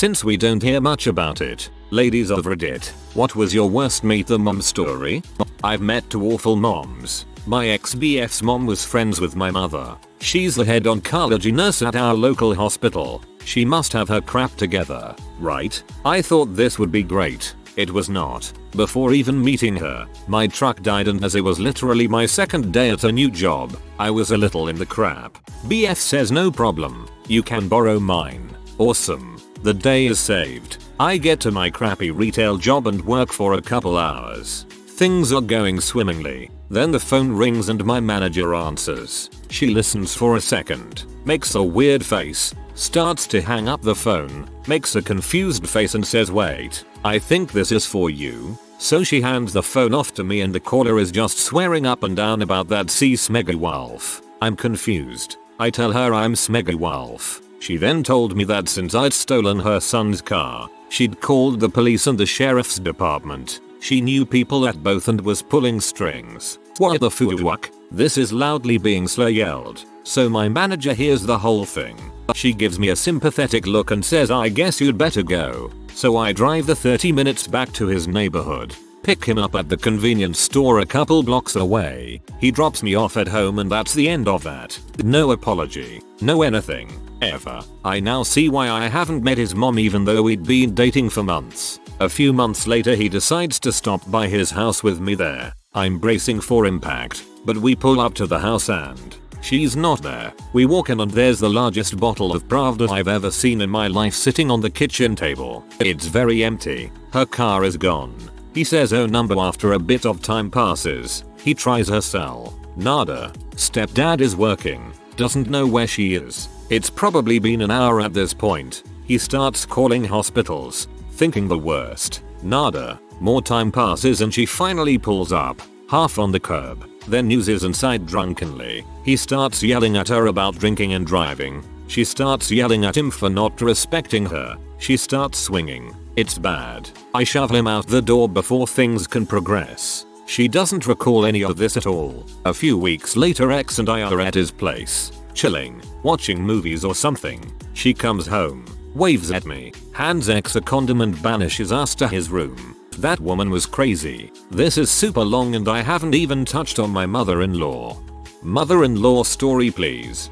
Since we don't hear much about it, ladies of Reddit, what was your worst meet the mom story? I've met two awful moms. My ex-BF's mom was friends with my mother. She's the head oncology nurse at our local hospital. She must have her crap together, right? I thought this would be great. It was not. Before even meeting her, my truck died, and as it was literally my second day at a new job, I was a little in the crap. BF says no problem, you can borrow mine. Awesome. The day is saved. I get to my crappy retail job and work for a couple hours. Things are going swimmingly. Then the phone rings and my manager answers. She listens for a second, makes a weird face, starts to hang up the phone, makes a confused face and says, "Wait, I think this is for you." So she hands the phone off to me and the caller is just swearing up and down about that Smeggy Wolf. I'm confused. I tell her I'm Smeggy Wolf. She then told me that since I'd stolen her son's car, she'd called the police and the sheriff's department. She knew people at both and was pulling strings. What the fuck? This is loudly being yelled. So my manager hears the whole thing. She gives me a sympathetic look and says, "I guess you'd better go." So I drive the 30 minutes back to his neighborhood, pick him up at the convenience store a couple blocks away. He drops me off at home and that's the end of that. No apology, no anything, ever. I now see why I haven't met his mom even though we'd been dating for months. A few months later he decides to stop by his house with me there. I'm bracing for impact, but we pull up to the house and she's not there. We walk in and there's the largest bottle of Pravda I've ever seen in my life sitting on the kitchen table. It's very empty. Her car is gone. He says oh number after a bit of time passes. He tries her cell. Nada. Stepdad is working. Doesn't know where she is. It's probably been an hour at this point. He starts calling hospitals, thinking the worst. Nada. More time passes and she finally pulls up, half on the curb, then uses inside drunkenly. He starts yelling at her about drinking and driving. She starts yelling at him for not respecting her. She starts swinging. It's bad. I shove him out the door before things can progress. She doesn't recall any of this at all. A few weeks later X and I are at his place, chilling, watching movies or something. She comes home, waves at me, hands X a condom and banishes us to his room. That woman was crazy. This is super long and I haven't even touched on my mother-in-law. Mother-in-law story please.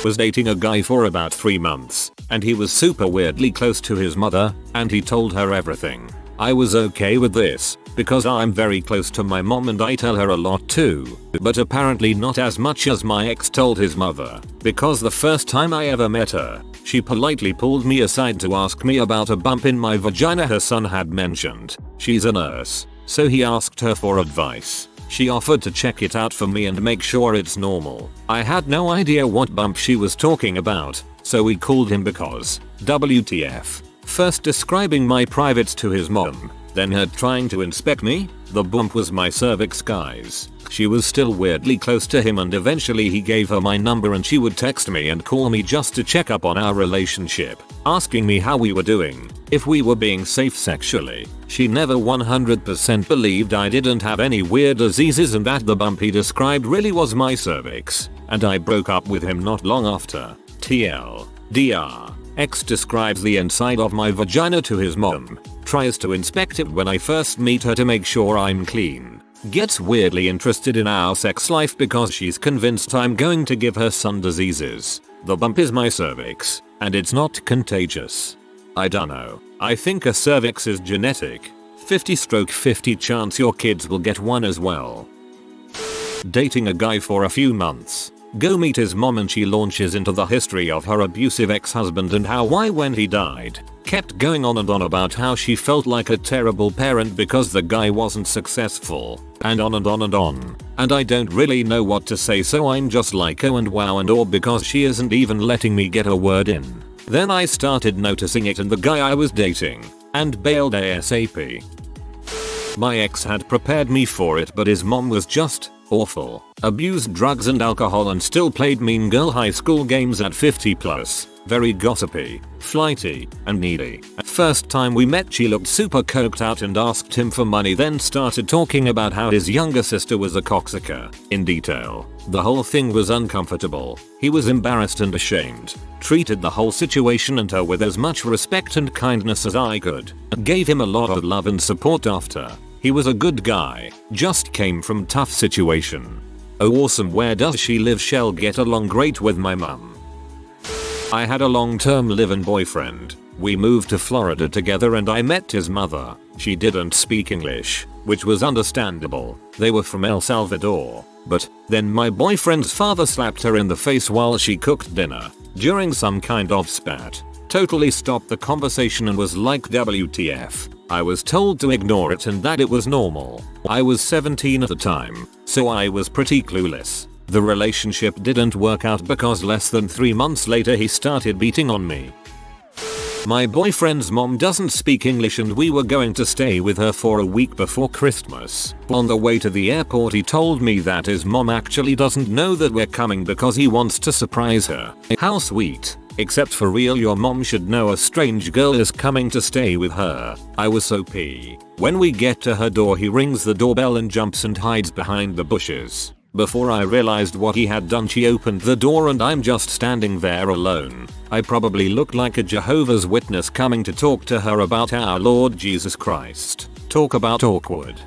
Was dating a guy for about 3 months, and he was super weirdly close to his mother, and he told her everything. I was okay with this, because I'm very close to my mom and I tell her a lot too, but apparently not as much as my ex told his mother, because the first time I ever met her, she politely pulled me aside to ask me about a bump in my vagina her son had mentioned. She's a nurse, so he asked her for advice. She offered to check it out for me and make sure it's normal. I had no idea what bump she was talking about, so we called him because WTF. First describing my privates to his mom, then her trying to inspect me. The bump was my cervix guys. She was still weirdly close to him and eventually he gave her my number and she would text me and call me just to check up on our relationship, asking me how we were doing, if we were being safe sexually. She never 100% believed I didn't have any weird diseases and that the bump he described really was my cervix, and I broke up with him not long after. TLDR. X describes the inside of my vagina to his mom, tries to inspect it when I first meet her to make sure I'm clean, gets weirdly interested in our sex life because she's convinced I'm going to give her son diseases. The bump is my cervix, and it's not contagious. I dunno. I think a cervix is genetic. 50/50 chance your kids will get one as well. Dating a guy for a few months. Go meet his mom and she launches into the history of her abusive ex-husband and how why when he died. Kept going on and on about how she felt like a terrible parent because the guy wasn't successful, and on and on and on. And I don't really know what to say, so I'm just like oh and wow and awe because she isn't even letting me get a word in. Then I started noticing it in the guy I was dating, and bailed ASAP. My ex had prepared me for it but his mom was just awful. Abused drugs and alcohol and still played mean girl high school games at 50+. Very gossipy, flighty, and needy. First time we met she looked super coked out and asked him for money, then started talking about how his younger sister was a cocksucker, in detail. The whole thing was uncomfortable. He was embarrassed and ashamed. Treated the whole situation and her with as much respect and kindness as I could. Gave him a lot of love and support after. He was a good guy, just came from tough situation. Oh awesome, where does she live? Shall get along great with my mum. I had a long-term live-in boyfriend. We moved to Florida together and I met his mother. She didn't speak English, which was understandable. They were from El Salvador. But then my boyfriend's father slapped her in the face while she cooked dinner. During some kind of spat. Totally stopped the conversation and was like, WTF. I was told to ignore it and that it was normal. I was 17 at the time, so I was pretty clueless. The relationship didn't work out because less than 3 months later he started beating on me. My boyfriend's mom doesn't speak English and we were going to stay with her for a week before Christmas. On the way to the airport he told me that his mom actually doesn't know that we're coming because he wants to surprise her. How sweet. Except for real, your mom should know a strange girl is coming to stay with her. I was so pee. When we get to her door he rings the doorbell and jumps and hides behind the bushes. Before I realized what he had done she opened the door and I'm just standing there alone. I probably looked like a Jehovah's Witness coming to talk to her about our Lord Jesus Christ. Talk about awkward.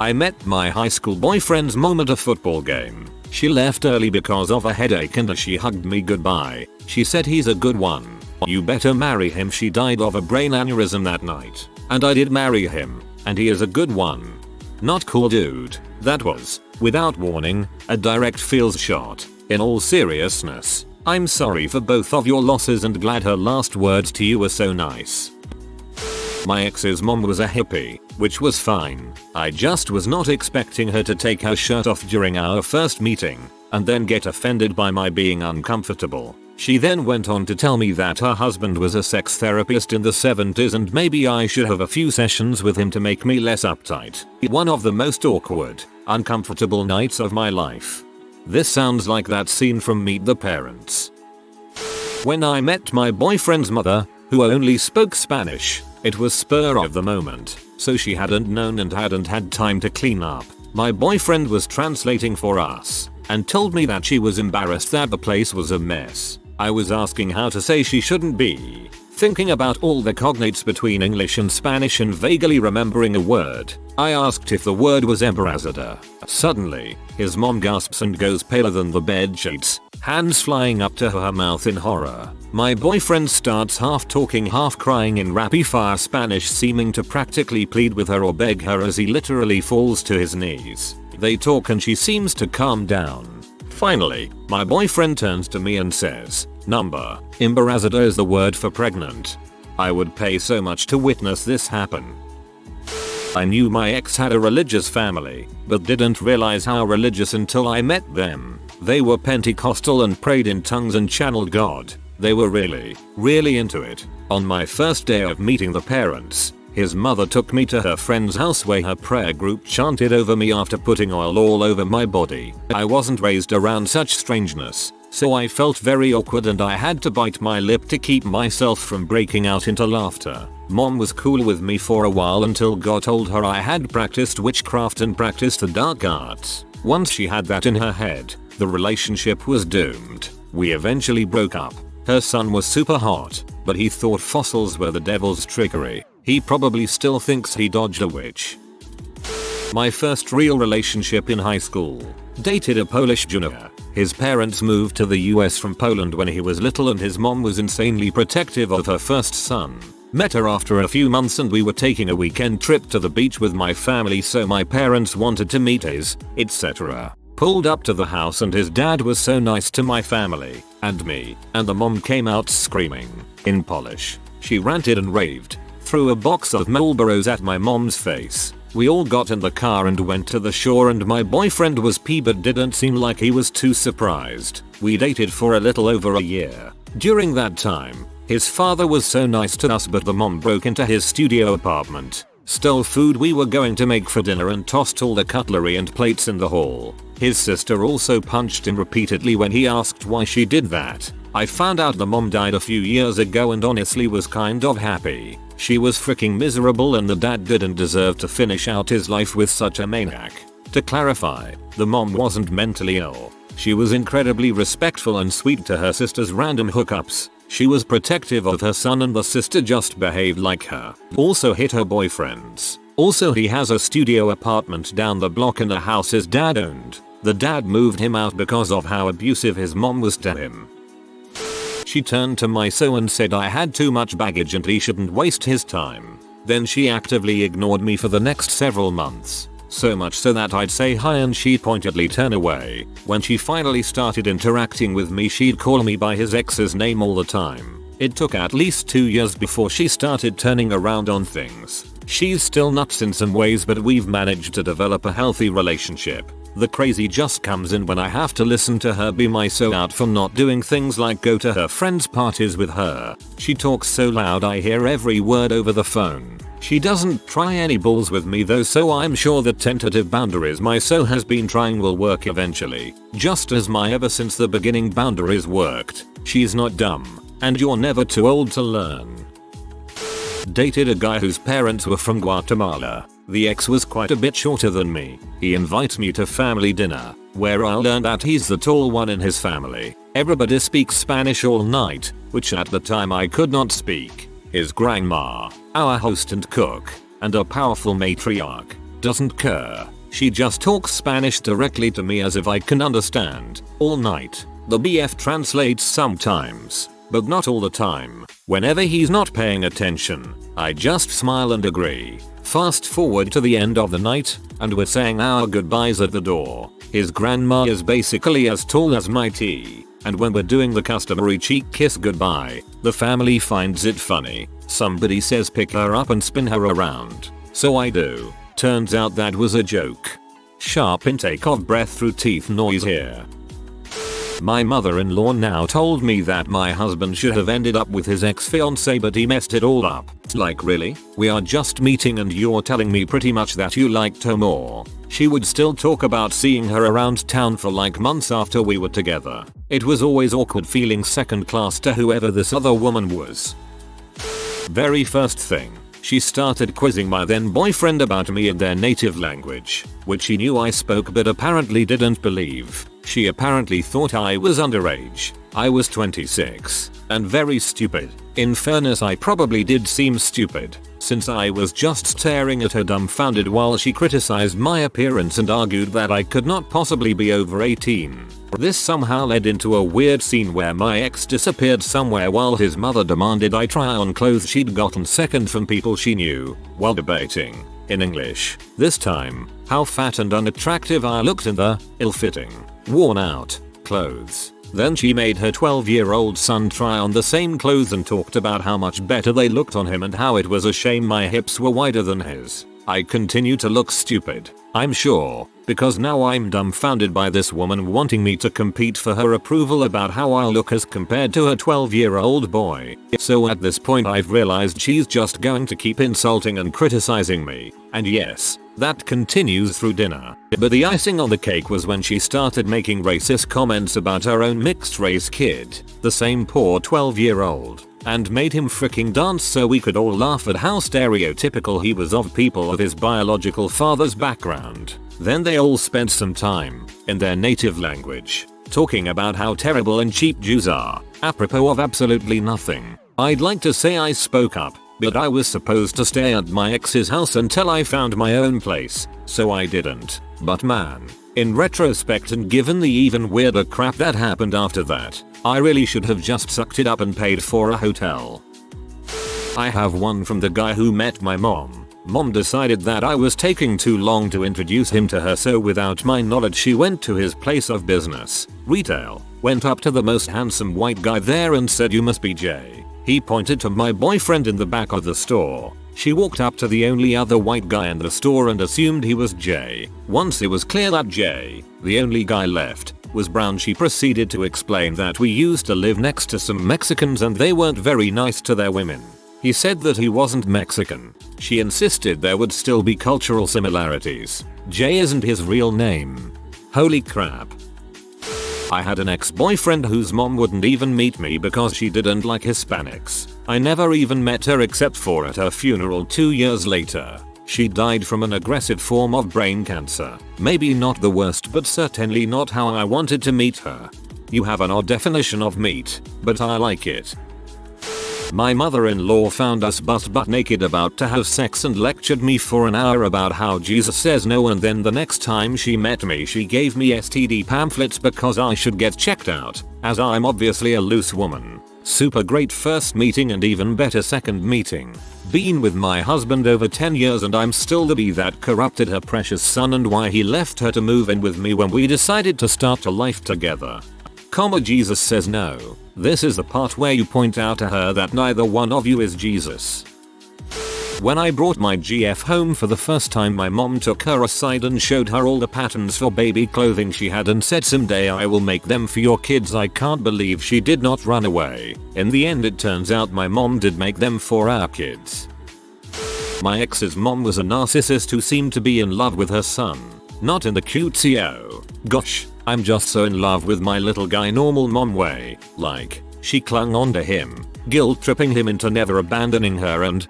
I met my high school boyfriend's mom at a football game. She left early because of a headache and she hugged me goodbye. She said he's a good one. You better marry him. She died of a brain aneurysm that night. And I did marry him. And he is a good one. Not cool dude. That was, without warning, a direct feels shot. In all seriousness, I'm sorry for both of your losses and glad her last words to you were so nice. My ex's mom was a hippie, which was fine. I just was not expecting her to take her shirt off during our first meeting, and then get offended by my being uncomfortable. She then went on to tell me that her husband was a sex therapist in the 70s and maybe I should have a few sessions with him to make me less uptight. One of the most awkward, uncomfortable nights of my life. This sounds like that scene from Meet the Parents. When I met my boyfriend's mother, who only spoke Spanish, it was spur of the moment, so she hadn't known and hadn't had time to clean up. My boyfriend was translating for us, and told me that she was embarrassed that the place was a mess. I was asking how to say she shouldn't be, thinking about all the cognates between English and Spanish and vaguely remembering a word. I asked if the word was embarazada. Suddenly, his mom gasps and goes paler than the bed sheets, hands flying up to her mouth in horror. My boyfriend starts half talking half crying in rapid fire Spanish, seeming to practically plead with her or beg her as he literally falls to his knees. They talk and she seems to calm down. Finally, my boyfriend turns to me and says, "Number, embarazada is the word for pregnant." I would pay so much to witness this happen. I knew my ex had a religious family, but didn't realize how religious until I met them. They were Pentecostal and prayed in tongues and channeled God. They were really into it. On my first day of meeting the parents, his mother took me to her friend's house where her prayer group chanted over me after putting oil all over my body. I wasn't raised around such strangeness, so I felt very awkward and I had to bite my lip to keep myself from breaking out into laughter. Mom was cool with me for a while until God told her I had practiced witchcraft and practiced the dark arts. Once she had that in her head, the relationship was doomed. We eventually broke up. Her son was super hot, but he thought fossils were the devil's trickery. He probably still thinks he dodged a witch. My first real relationship in high school. Dated a Polish junior. His parents moved to the US from Poland when he was little and his mom was insanely protective of her first son. Met her after a few months and we were taking a weekend trip to the beach with my family, so my parents wanted to meet his, etc. Pulled up to the house and his dad was so nice to my family and me, and the mom came out screaming. In Polish, she ranted and raved. Threw a box of Marlboros at my mom's face. We all got in the car and went to the shore and my boyfriend was pee but didn't seem like he was too surprised. We dated for a little over a year. During that time, his father was so nice to us but the mom broke into his studio apartment, stole food we were going to make for dinner and tossed all the cutlery and plates in the hall. His sister also punched him repeatedly when he asked why she did that. I found out the mom died a few years ago and honestly was kind of happy. She was freaking miserable and the dad didn't deserve to finish out his life with such a maniac. To clarify, the mom wasn't mentally ill. She was incredibly respectful and sweet to her sister's random hookups. She was protective of her son and the sister just behaved like her. Also hit her boyfriends. Also he has a studio apartment down the block in a house his dad owned. The dad moved him out because of how abusive his mom was to him. She turned to my so and said I had too much baggage and he shouldn't waste his time. Then she actively ignored me for the next several months. So much so that I'd say hi and she'd pointedly turn away. When she finally started interacting with me she'd call me by his ex's name all the time. It took at least 2 years before she started turning around on things. She's still nuts in some ways but we've managed to develop a healthy relationship. The crazy just comes in when I have to listen to her be my so out for not doing things like go to her friends' parties with her. She talks so loud I hear every word over the phone. She doesn't try any balls with me though, so I'm sure the tentative boundaries my so has been trying will work eventually. Just as my ever since the beginning boundaries worked. She's not dumb. And you're never too old to learn. Dated a guy whose parents were from Guatemala. The ex was quite a bit shorter than me. He invites me to family dinner, where I learn that he's the tall one in his family. Everybody speaks Spanish all night, which at the time I could not speak. His grandma, our host and cook, and a powerful matriarch, doesn't care. She just talks Spanish directly to me as if I can understand, all night. The BF translates sometimes, but not all the time. Whenever he's not paying attention, I just smile and agree. Fast forward to the end of the night, and we're saying our goodbyes at the door. His grandma is basically as tall as my tea, and when we're doing the customary cheek kiss goodbye, the family finds it funny. Somebody says pick her up and spin her around. So I do. Turns out that was a joke. Sharp intake of breath through teeth noise here. My mother-in-law now told me that my husband should have ended up with his ex-fiancée but he messed it all up. Like really? We are just meeting and you're telling me pretty much that you liked her more. She would still talk about seeing her around town for like months after we were together. It was always awkward feeling second class to whoever this other woman was. Very first thing. She started quizzing my then boyfriend about me in their native language, which she knew I spoke but apparently didn't believe. She apparently thought I was underage. I was 26 and very stupid. In fairness, I probably did seem stupid, since I was just staring at her dumbfounded while she criticized my appearance and argued that I could not possibly be over 18. This somehow led into a weird scene where my ex disappeared somewhere while his mother demanded I try on clothes she'd gotten second from people she knew, while debating, in English, this time, how fat and unattractive I looked in the ill-fitting, worn out clothes. Then she made her 12-year-old son try on the same clothes and talked about how much better they looked on him and how it was a shame my hips were wider than his. I continue to look stupid, I'm sure, because now I'm dumbfounded by this woman wanting me to compete for her approval about how I look as compared to her 12-year-old boy. So at this point I've realized she's just going to keep insulting and criticizing me. And yes, that continues through dinner. But the icing on the cake was when she started making racist comments about her own mixed race kid, the same poor 12-year-old, and made him freaking dance so we could all laugh at how stereotypical he was of people of his biological father's background. Then they all spent some time, in their native language, talking about how terrible and cheap Jews are, apropos of absolutely nothing. I'd like to say I spoke up, but I was supposed to stay at my ex's house until I found my own place, so I didn't. But man, in retrospect and given the even weirder crap that happened after that, I really should have just sucked it up and paid for a hotel. I have one from the guy who met my mom. Mom decided that I was taking too long to introduce him to her, so without my knowledge she went to his place of business, retail, went up to the most handsome white guy there and said, "You must be Jay." He pointed to my boyfriend in the back of the store. She walked up to the only other white guy in the store and assumed he was Jay. Once it was clear that Jay, the only guy left, was brown, she proceeded to explain that we used to live next to some Mexicans and they weren't very nice to their women. He said that he wasn't Mexican. She insisted there would still be cultural similarities. Jay isn't his real name. Holy crap. I had an ex-boyfriend whose mom wouldn't even meet me because she didn't like Hispanics. I never even met her except for at her funeral 2 years later. She died from an aggressive form of brain cancer. Maybe not the worst, but certainly not how I wanted to meet her. You have an odd definition of meat, but I like it. My mother-in-law found us butt naked about to have sex and lectured me for an hour about how Jesus says no, and then the next time she met me she gave me STD pamphlets because I should get checked out, as I'm obviously a loose woman. Super great first meeting and even better second meeting. Been with my husband over 10 years and I'm still the bee that corrupted her precious son and why he left her to move in with me when we decided to start a life together. Jesus says no. This is the part where you point out to her that neither one of you is Jesus. When I brought my GF home for the first time, my mom took her aside and showed her all the patterns for baby clothing she had and said, someday I will make them for your kids. I can't believe she did not run away. In the end it turns out my mom did make them for our kids. My ex's mom was a narcissist who seemed to be in love with her son. Not in the cutesy oh gosh, I'm just so in love with my little guy normal mom way. Like, she clung onto him, guilt tripping him into never abandoning her, and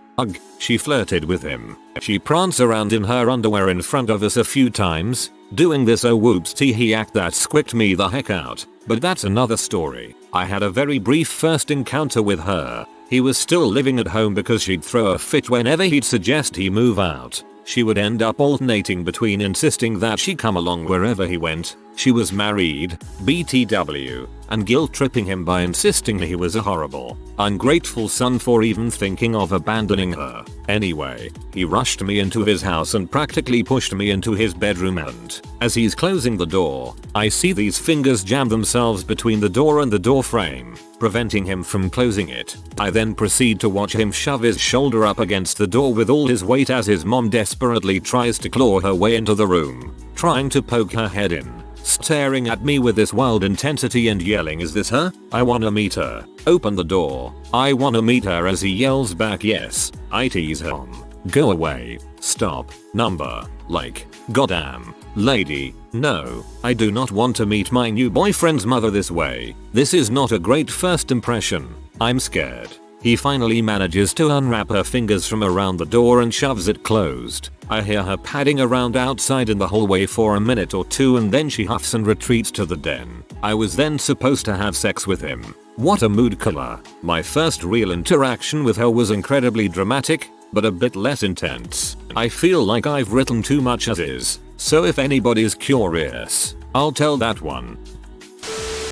she flirted with him. She pranced around in her underwear in front of us a few times, doing this oh whoops tee act that squicked me the heck out. But that's another story. I had a very brief first encounter with her. He was still living at home because she'd throw a fit whenever he'd suggest he move out. She would end up alternating between insisting that she come along wherever he went, she was married, BTW, and guilt tripping him by insisting he was a horrible, ungrateful son for even thinking of abandoning her. Anyway, he rushed me into his house and practically pushed me into his bedroom, and as he's closing the door, I see these fingers jam themselves between the door and the door frame, preventing him from closing it. I then proceed to watch him shove his shoulder up against the door with all his weight as his mom desperately tries to claw her way into the room, trying to poke her head in, staring at me with this wild intensity and yelling, "Is this her? I wanna meet her. Open the door. I wanna meet her," as he yells back, "Yes." I tease him, "Go away. Stop. Number. Like, goddamn. Lady, no, I do not want to meet my new boyfriend's mother this way. This is not a great first impression. I'm scared." He finally manages to unwrap her fingers from around the door and shoves it closed. I hear her padding around outside in the hallway for a minute or two, and then she huffs and retreats to the den. I was then supposed to have sex with him. What a mood killer. My first real interaction with her was incredibly dramatic, but a bit less intense. I feel like I've written too much as is, so if anybody's curious, I'll tell that one.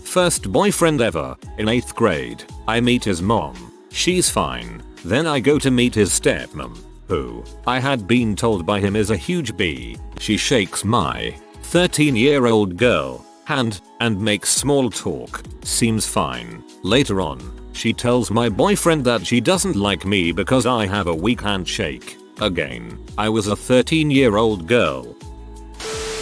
First boyfriend ever, in 8th grade. I meet his mom. She's fine. Then I go to meet his stepmom, who I had been told by him is a huge B. She shakes my 13-year-old girl hand and makes small talk. Seems fine. Later on, she tells my boyfriend that she doesn't like me because I have a weak handshake. Again, I was a 13-year-old girl.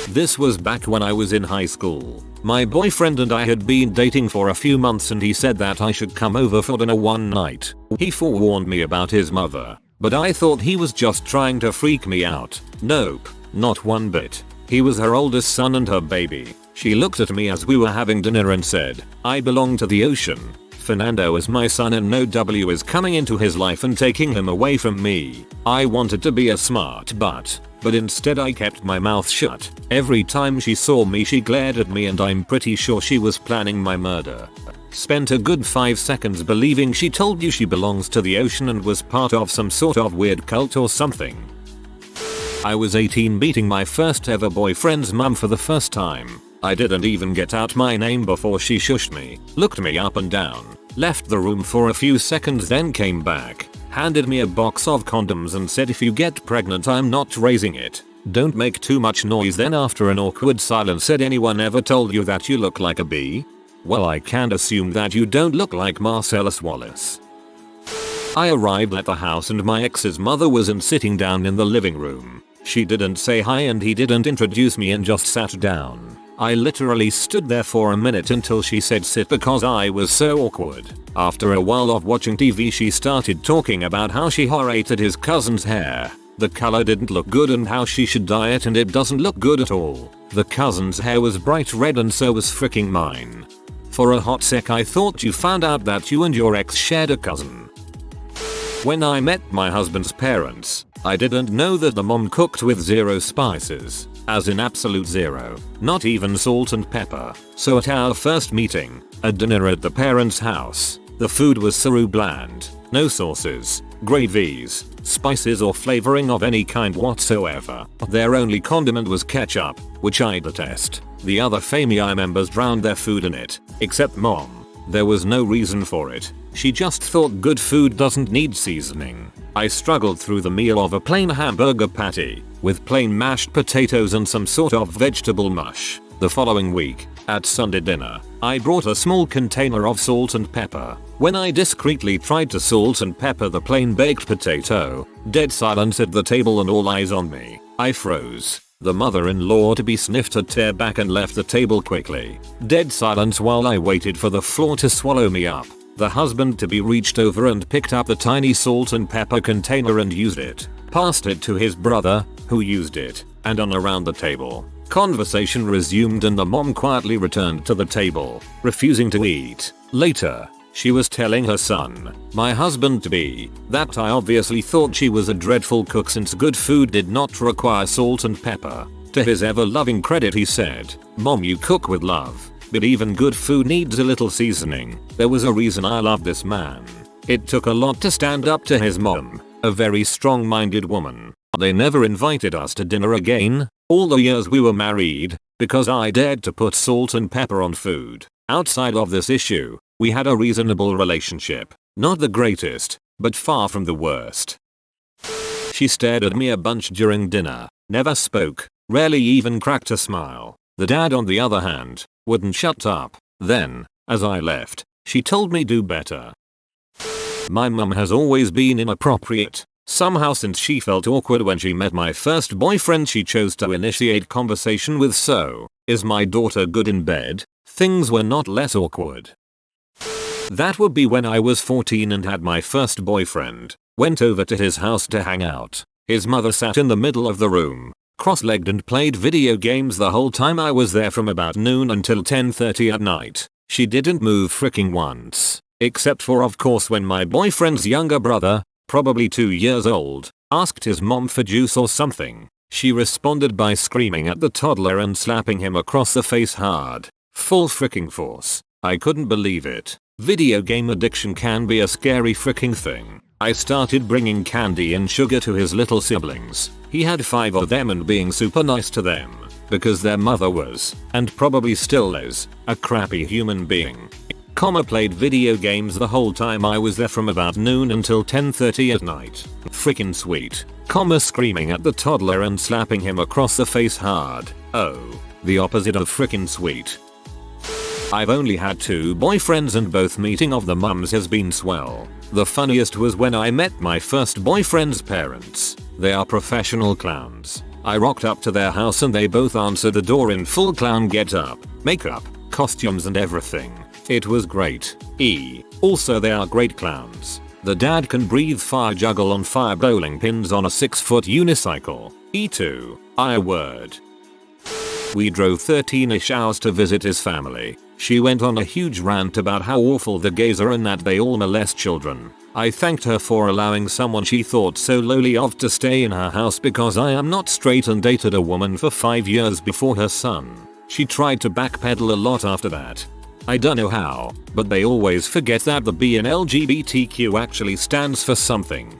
This was back when I was in high school. My boyfriend and I had been dating for a few months and he said that I should come over for dinner one night. He forewarned me about his mother, but I thought he was just trying to freak me out. Nope, not one bit. He was her oldest son and her baby. She looked at me as we were having dinner and said, "I belong to the ocean. Fernando is my son and no W is coming into his life and taking him away from me." I wanted to be a smart butt, but instead I kept my mouth shut. Every time she saw me she glared at me and I'm pretty sure she was planning my murder. Spent a good 5 seconds believing she told you she belongs to the ocean and was part of some sort of weird cult or something. I was 18 meeting my first ever boyfriend's mum for the first time. I didn't even get out my name before she shushed me, looked me up and down, left the room for a few seconds, then came back, handed me a box of condoms and said, "If you get pregnant I'm not raising it. Don't make too much noise." Then after an awkward silence said, "Anyone ever told you that you look like a bee? Well, I can't assume that you don't look like Marcellus Wallace." I arrived at the house and my ex's mother wasn't sitting down in the living room. She didn't say hi and he didn't introduce me and just sat down. I literally stood there for a minute until she said sit because I was so awkward. After a while of watching TV she started talking about how she hated his cousin's hair. The color didn't look good and how she should diet and it doesn't look good at all. The cousin's hair was bright red and so was freaking mine. For a hot sec I thought you found out that you and your ex shared a cousin. When I met my husband's parents, I didn't know that the mom cooked with 0 spices, as in absolute 0, not even salt and pepper. So at our first meeting, a dinner at the parents' house, the food was so bland, no sauces, gravies, spices or flavoring of any kind whatsoever. Their only condiment was ketchup, which I detest. The other family members drowned their food in it, except mom. There was no reason for it. She just thought good food doesn't need seasoning. I struggled through the meal of a plain hamburger patty, with plain mashed potatoes and some sort of vegetable mush. The following week, at Sunday dinner, I brought a small container of salt and pepper. When I discreetly tried to salt and pepper the plain baked potato, dead silence at the table and all eyes on me. I froze. The mother-in-law to be sniffed a tear back and left the table quickly. Dead silence while I waited for the floor to swallow me up. The husband to be reached over and picked up the tiny salt and pepper container and used it. Passed it to his brother, who used it, and on around the table. Conversation resumed and the mom quietly returned to the table, refusing to eat. Later, she was telling her son, my husband-to-be, that I obviously thought she was a dreadful cook since good food did not require salt and pepper. To his ever-loving credit he said, Mom, you cook with love, but even good food needs a little seasoning. There was a reason I love this man. It took a lot to stand up to his mom, a very strong-minded woman. They never invited us to dinner again, all the years we were married, because I dared to put salt and pepper on food. Outside of this issue, we had a reasonable relationship. Not the greatest, but far from the worst. She stared at me a bunch during dinner, never spoke, rarely even cracked a smile. The dad on the other hand, wouldn't shut up. Then, as I left, she told me do better. My mum has always been inappropriate. Somehow since she felt awkward when she met my first boyfriend she chose to initiate conversation with so, is my daughter good in bed? Things were not less awkward. That would be when I was 14 and had my first boyfriend. Went over to his house to hang out. His mother sat in the middle of the room, cross-legged and played video games the whole time I was there from about noon until 10:30 at night. She didn't move fricking once. Except for of course when my boyfriend's younger brother, probably 2 years old, asked his mom for juice or something. She responded by screaming at the toddler and slapping him across the face hard. Full fricking force. I couldn't believe it. Video game addiction can be a scary fricking thing. I started bringing candy and sugar to his little siblings. He had 5 of them and being super nice to them, because their mother was, and probably still is, a crappy human being. Played video games the whole time I was there from about noon until 10:30 at night. Frickin' sweet. Screaming at the toddler and slapping him across the face hard. Oh, the opposite of frickin' sweet. I've only had 2 boyfriends and both meeting of the mums has been swell. The funniest was when I met my first boyfriend's parents. They are professional clowns. I rocked up to their house and they both answered the door in full clown get-up, makeup, costumes and everything. It was great. Also they are great clowns. The dad can breathe fire juggle on fire bowling pins on a 6-foot unicycle. E2. Word. We drove 13-ish hours to visit his family. She went on a huge rant about how awful the gays are and that they all molest children. I thanked her for allowing someone she thought so lowly of to stay in her house because I am not straight and dated a woman for 5 years before her son. She tried to backpedal a lot after that. I don't know how, but they always forget that the B in LGBTQ actually stands for something.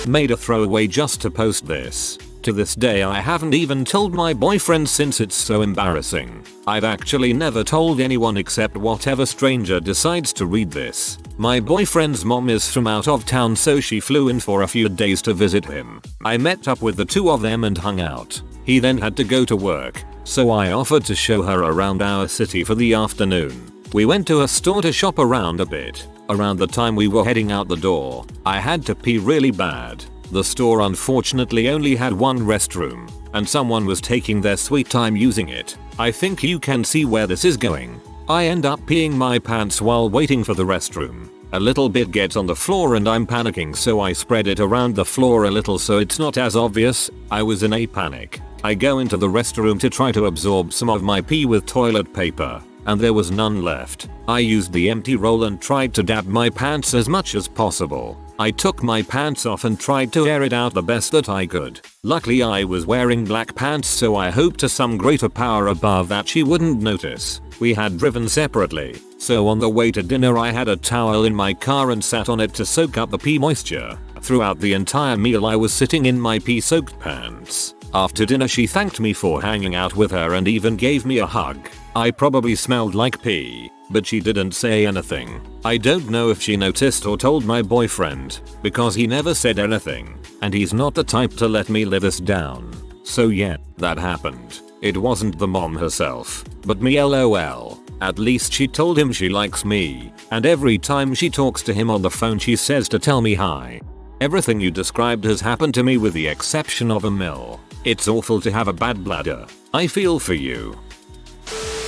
Made a throwaway just to post this. To this day I haven't even told my boyfriend since it's so embarrassing. I've actually never told anyone except whatever stranger decides to read this. My boyfriend's mom is from out of town so she flew in for a few days to visit him. I met up with the 2 of them and hung out. He then had to go to work, so I offered to show her around our city for the afternoon. We went to a store to shop around a bit. Around the time we were heading out the door, I had to pee really bad. The store unfortunately only had one restroom, and someone was taking their sweet time using it. I think you can see where this is going. I end up peeing my pants while waiting for the restroom. A little bit gets on the floor and I'm panicking, so I spread it around the floor a little so it's not as obvious. I was in a panic. I go into the restroom to try to absorb some of my pee with toilet paper, and there was none left. I used the empty roll and tried to dab my pants as much as possible. I took my pants off and tried to air it out the best that I could. Luckily I was wearing black pants, so I hoped to some greater power above that she wouldn't notice. We had driven separately, so on the way to dinner I had a towel in my car and sat on it to soak up the pee moisture. Throughout the entire meal I was sitting in my pee-soaked pants. After dinner she thanked me for hanging out with her and even gave me a hug. I probably smelled like pee, but she didn't say anything. I don't know if she noticed or told my boyfriend, because he never said anything, and he's not the type to let me live this down. So yeah, that happened. It wasn't the mom herself, but me, lol. At least she told him she likes me, and every time she talks to him on the phone she says to tell me hi. Everything you described has happened to me with the exception of a mill. It's awful to have a bad bladder. I feel for you.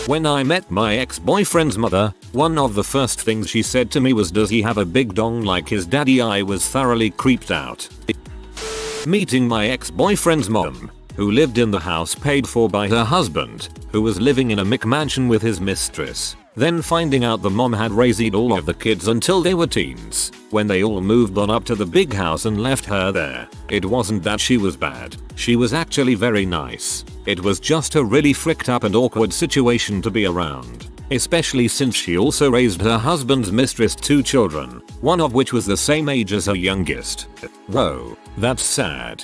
When I met my ex-boyfriend's mother, one of the first things she said to me was, "Does he have a big dong like his daddy?" I was thoroughly creeped out. Meeting my ex-boyfriend's mom, who lived in the house paid for by her husband, who was living in a McMansion with his mistress. Then finding out the mom had raised all of the kids until they were teens, when they all moved on up to the big house and left her there. It wasn't that she was bad, she was actually very nice. It was just a really fricked up and awkward situation to be around. Especially since she also raised her husband's mistress 2 children, one of which was the same age as her youngest. Whoa, that's sad.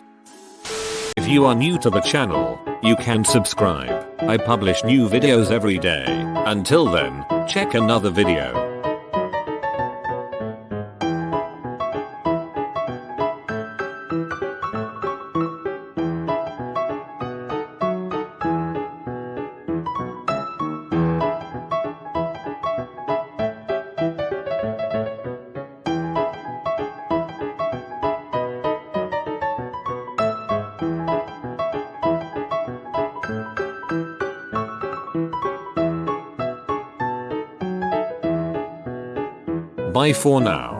If you are new to the channel, you can subscribe. I publish new videos every day. Until then, check another video. Bye for now.